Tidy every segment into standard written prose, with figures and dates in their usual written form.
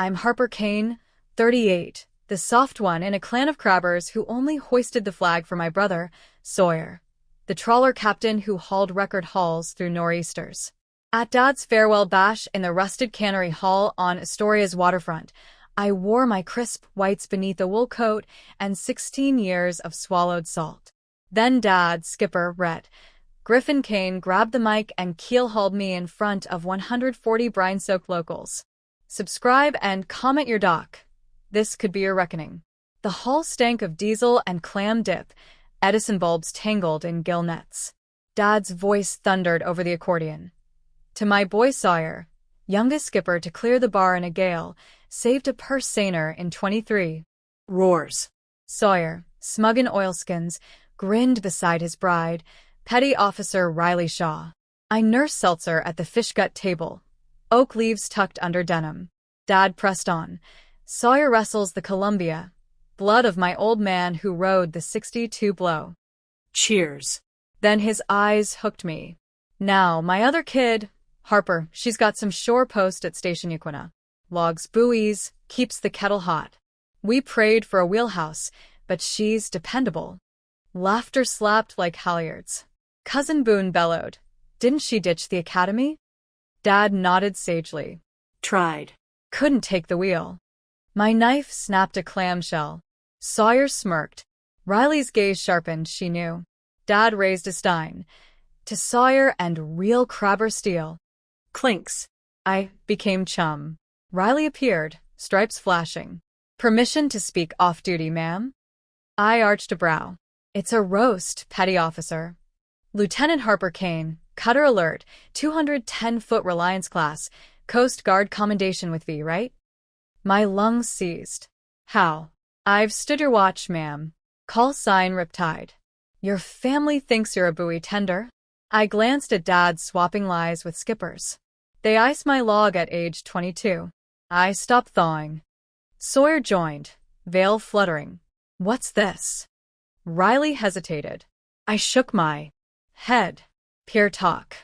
I'm Harper Kane, 38, the soft one in a clan of crabbers who only hoisted the flag for my brother, Sawyer, the trawler captain who hauled record hauls through nor'easters. At Dad's farewell bash in the rusted cannery hall on Astoria's waterfront, I wore my crisp whites beneath a wool coat and 16 years of swallowed salt. Then Dad, Skipper, Rhett, Griffin Kane grabbed the mic and keel-hauled me in front of 140 brine-soaked locals. Subscribe and comment your doc. This could be your reckoning. The hall stank of diesel and clam dip, Edison bulbs tangled in gill nets. Dad's voice thundered over the accordion. To my boy Sawyer, youngest skipper to clear the bar in a gale, saved a purse seiner in 23. Roars. Sawyer, smug in oilskins, grinned beside his bride, Petty Officer Riley Shaw. I nursed seltzer at the fishgut table, oak leaves tucked under denim. Dad pressed on. Sawyer wrestles the Columbia, blood of my old man who rode the 62 blow. Cheers. Then his eyes hooked me. Now, my other kid, Harper, she's got some shore post at Station Yaquina. Logs buoys, keeps the kettle hot. We prayed for a wheelhouse, but she's dependable. Laughter slapped like halyards. Cousin Boone bellowed. Didn't she ditch the academy? Dad nodded sagely. Tried. Couldn't take the wheel. My knife snapped a clamshell. Sawyer smirked. Riley's gaze sharpened, she knew. Dad raised a stein. To Sawyer and real crabber steel. Clinks. I became chum. Riley appeared, stripes flashing. Permission to speak off-duty, ma'am? I arched a brow. It's a roast, Petty Officer. Lieutenant Harper Kane, Cutter Alert, 210-foot Reliance class, Coast Guard commendation with V, right? My lungs seized. How? I've stood your watch, ma'am. Call sign Riptide. Your family thinks you're a buoy tender? I glanced at Dad swapping lies with skippers. They iced my log at age 22. I stopped thawing. Sawyer joined, veil fluttering. What's this? Riley hesitated. I shook my head. Pure talk.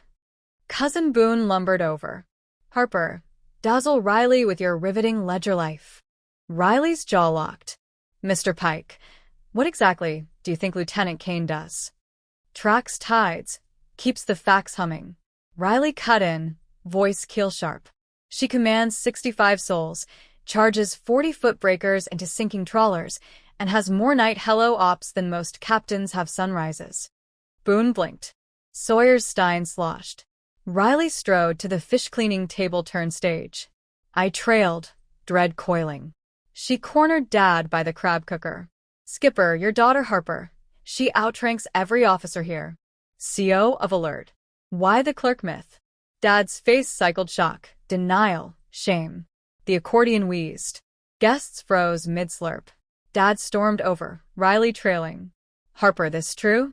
Cousin Boone lumbered over. Harper, dazzle Riley with your riveting ledger life. Riley's jaw locked. Mr. Pike, what exactly do you think Lieutenant Kane does? Tracks tides, keeps the facts humming. Riley cut in, voice keel-sharp. She commands 65 souls, charges 40-foot breakers into sinking trawlers, and has more night hello ops than most captains have sunrises. Boone blinked. Sawyer's stein sloshed. Riley strode to the fish-cleaning table turn stage. I trailed, dread coiling. She cornered Dad by the crab cooker. Skipper, your daughter Harper. She outranks every officer here. CO of Alert. Why the clerk myth? Dad's face cycled shock, denial, shame. The accordion wheezed. Guests froze mid-slurp. Dad stormed over, Riley trailing. Harper, this true?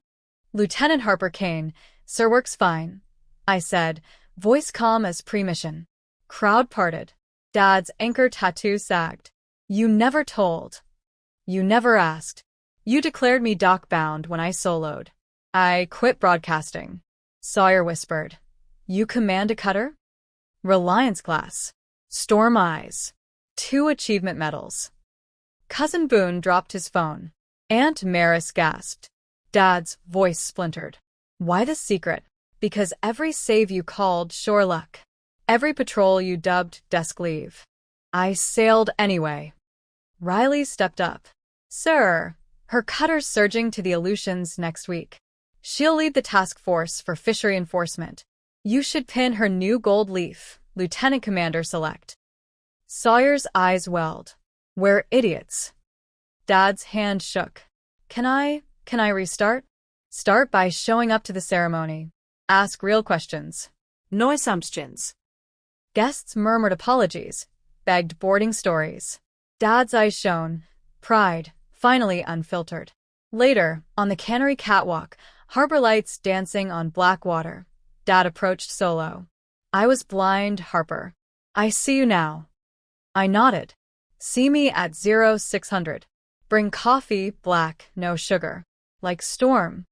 Lieutenant Harper Kane, sir, works fine, I said, voice calm as pre-mission. Crowd parted. Dad's anchor tattoo sagged. You never told. You never asked. You declared me dock-bound when I soloed. I quit broadcasting. Sawyer whispered. You command a cutter? Reliance class. Storm eyes. 2 achievement medals. Cousin Boone dropped his phone. Aunt Maris gasped. Dad's voice splintered. Why the secret? Because every save you called shore luck. Every patrol you dubbed desk leave. I sailed anyway. Riley stepped up. Sir, her cutter's surging to the Aleutians next week. She'll lead the task force for fishery enforcement. You should pin her new gold leaf, Lieutenant Commander Select. Sawyer's eyes welled. We're idiots. Dad's hand shook. Can I restart? Start by showing up to the ceremony. Ask real questions. No assumptions. Guests murmured apologies, begged boarding stories. Dad's eyes shone, pride, finally unfiltered. Later, on the cannery catwalk, harbor lights dancing on black water, Dad approached solo. I was blind, Harper. I see you now. I nodded. See me at 0600. Bring coffee, black, no sugar. Like Storm,